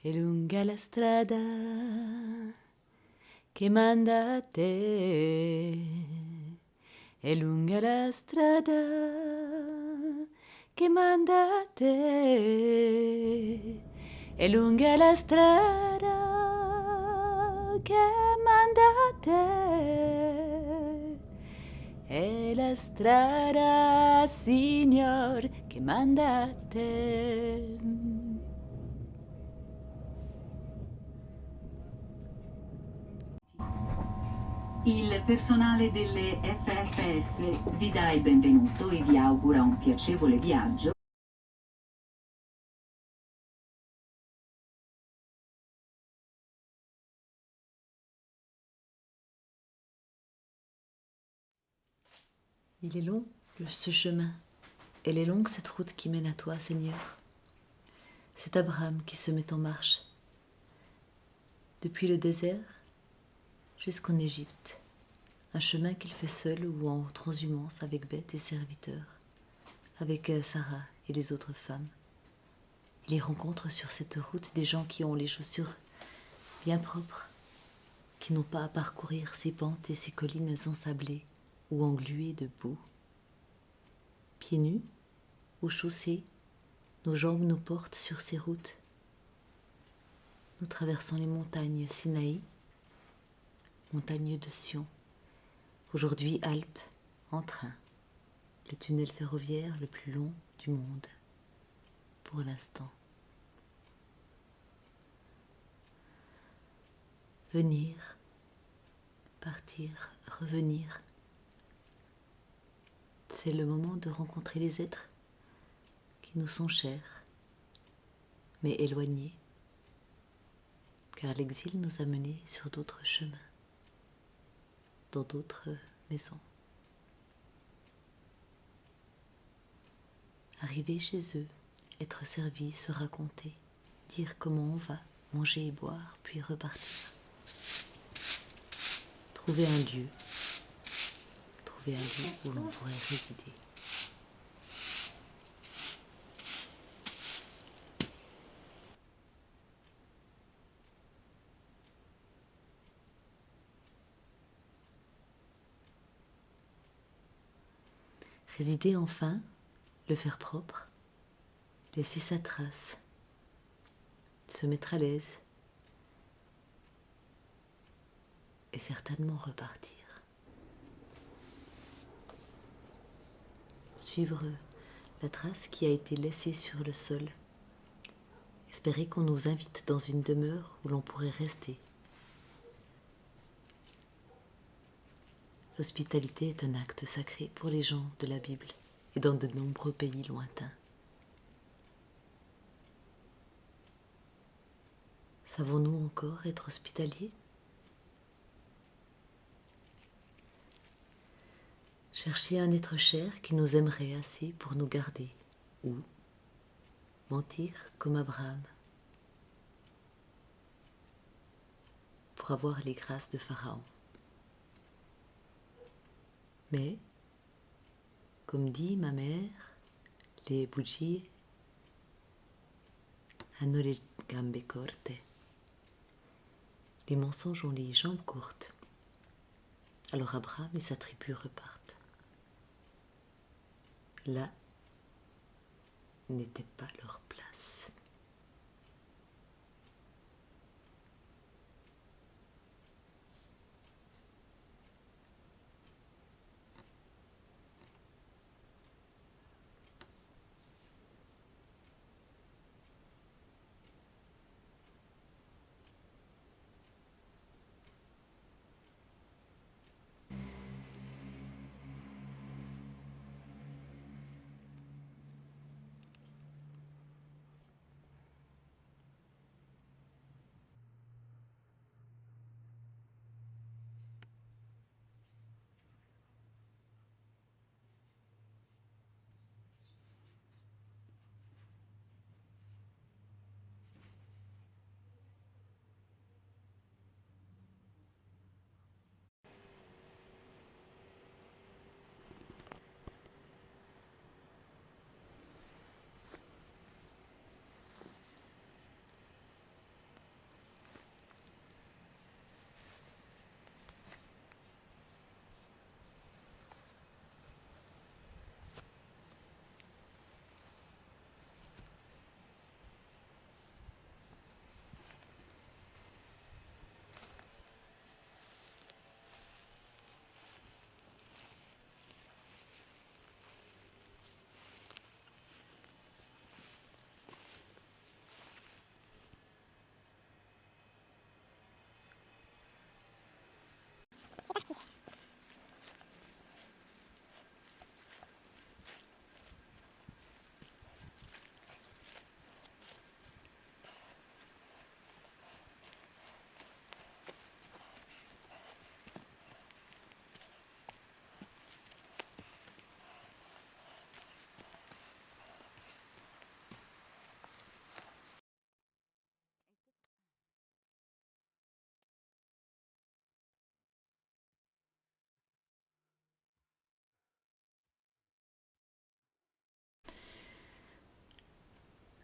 È lunga la strada che manda a te. È lunga la strada che manda a te. È lunga la strada che manda a te. È la strada, Signor, che manda a te. Il personale delle FFS vi dà il benvenuto e vi augura un piacevole viaggio. Il est long, ce chemin. Elle est longue, cette route qui mène à toi, Seigneur. C'est Abraham qui se met en marche. Depuis le désert jusqu'en Égypte. Un chemin qu'il fait seul ou en transhumance avec Beth et serviteurs, avec Sarah et les autres femmes. Il y rencontre sur cette route des gens qui ont les chaussures bien propres, qui n'ont pas à parcourir ces pentes et ces collines ensablées ou engluées de boue. Pieds nus ou chaussés, nos jambes nous portent sur ces routes. Nous traversons les montagnes Sinaï, montagnes de Sion, aujourd'hui Alpes, en train, le tunnel ferroviaire le plus long du monde, pour l'instant. Venir, partir, revenir. C'est le moment de rencontrer les êtres qui nous sont chers, mais éloignés, car l'exil nous a menés sur d'autres chemins, dans d'autres maisons. Arriver chez eux, être servi, se raconter, dire comment on va, manger et boire, puis repartir. Trouver un lieu où l'on pourrait résider. Résider enfin, le faire propre, laisser sa trace, se mettre à l'aise et certainement repartir. Suivre la trace qui a été laissée sur le sol, espérer qu'on nous invite dans une demeure où l'on pourrait rester. L'hospitalité est un acte sacré pour les gens de la Bible et dans de nombreux pays lointains. Savons-nous encore être hospitaliers ? Chercher un être cher qui nous aimerait assez pour nous garder, ou mentir comme Abraham, pour avoir les grâces de Pharaon. Mais, comme dit ma mère, les bugie hanno le gambe corte. Les mensonges ont les jambes courtes. Alors Abraham et sa tribu repartent. Là n'était pas leur place.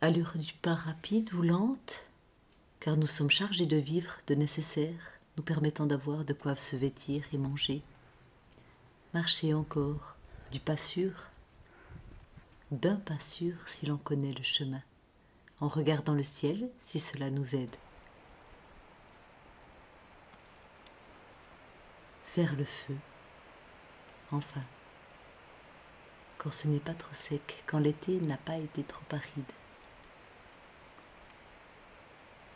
Allure du pas rapide ou lente, car nous sommes chargés de vivre de nécessaires, nous permettant d'avoir de quoi se vêtir et manger. Marcher encore, du pas sûr, d'un pas sûr si l'on connaît le chemin, en regardant le ciel si cela nous aide. Faire le feu, enfin, quand ce n'est pas trop sec, quand l'été n'a pas été trop aride,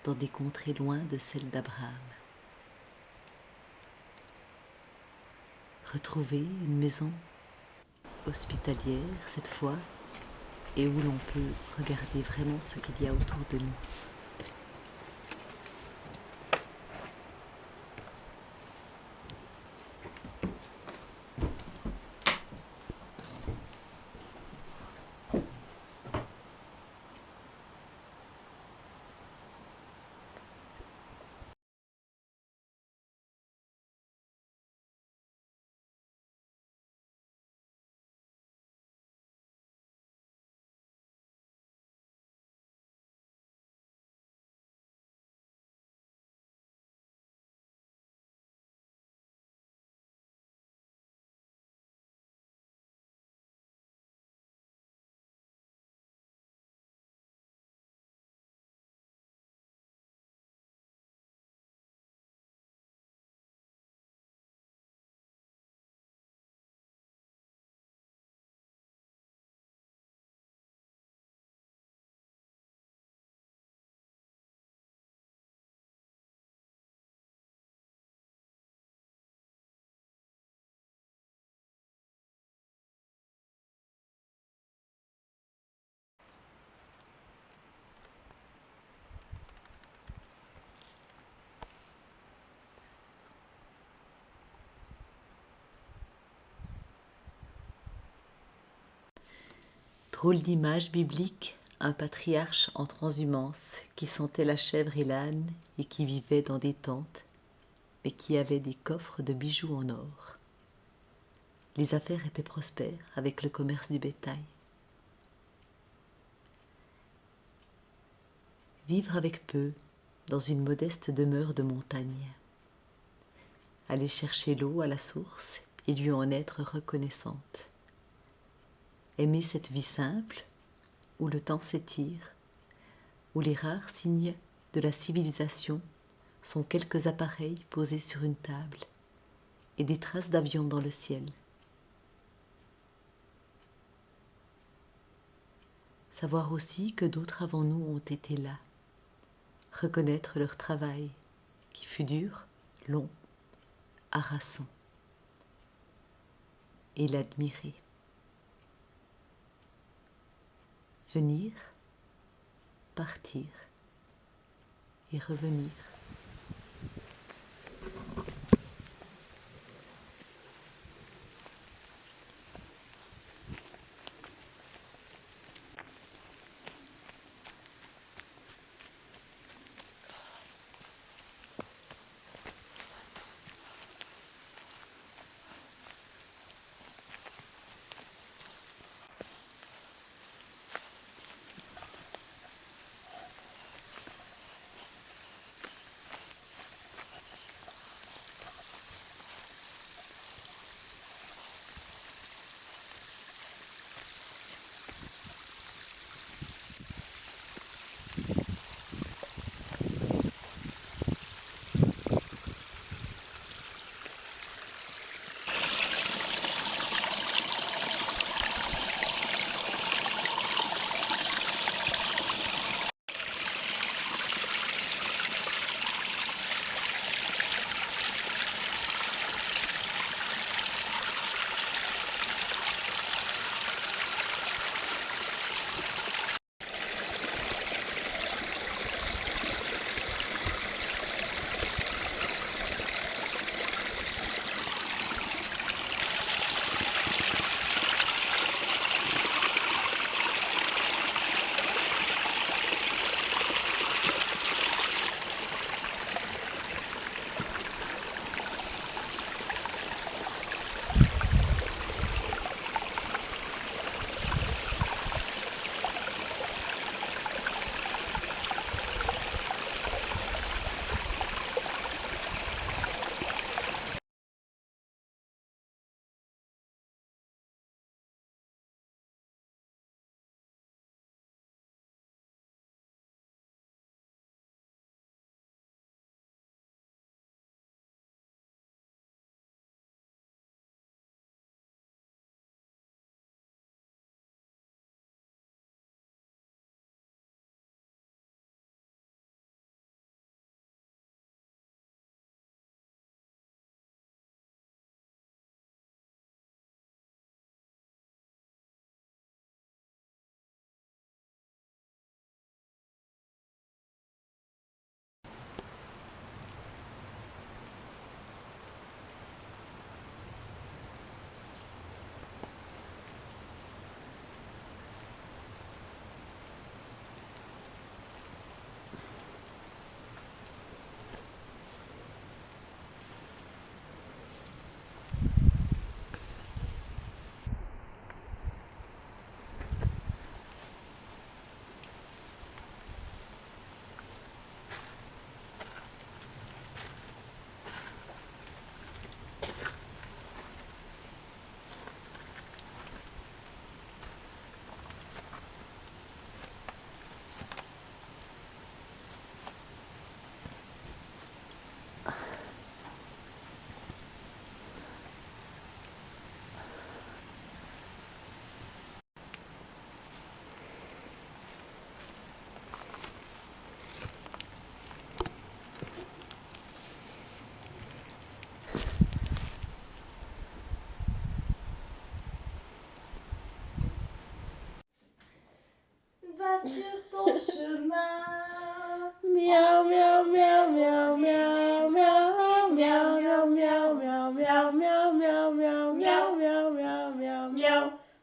dans des contrées loin de celles d'Abraham. Retrouver une maison hospitalière cette fois, et où l'on peut regarder vraiment ce qu'il y a autour de nous. Drôle d'image biblique, un patriarche en transhumance qui sentait la chèvre et l'âne et qui vivait dans des tentes, mais qui avait des coffres de bijoux en or. Les affaires étaient prospères avec le commerce du bétail. Vivre avec peu, dans une modeste demeure de montagne. Aller chercher l'eau à la source et lui en être reconnaissante. Aimer cette vie simple, où le temps s'étire, où les rares signes de la civilisation sont quelques appareils posés sur une table et des traces d'avions dans le ciel. Savoir aussi que d'autres avant nous ont été là, reconnaître leur travail qui fut dur, long, harassant, et l'admirer. Venir, partir et revenir.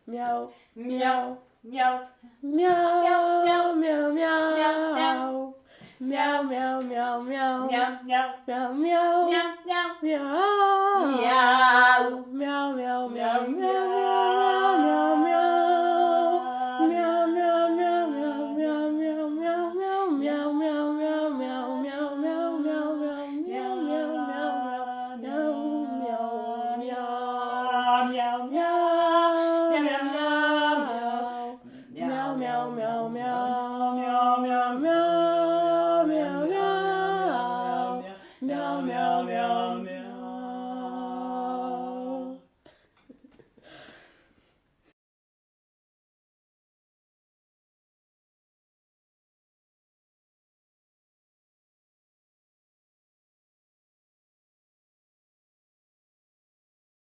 Miaou. Miaou, miaou. Miaou, miaou, miaou. Miaou, miaou, miaou, miaou. Miaou, miaou. Miaou, miaou. Miaou, miaou. Miaou. Miaou. Miaou, miaou, miaou, Miaou, miaou, miaou, miaou, miaou.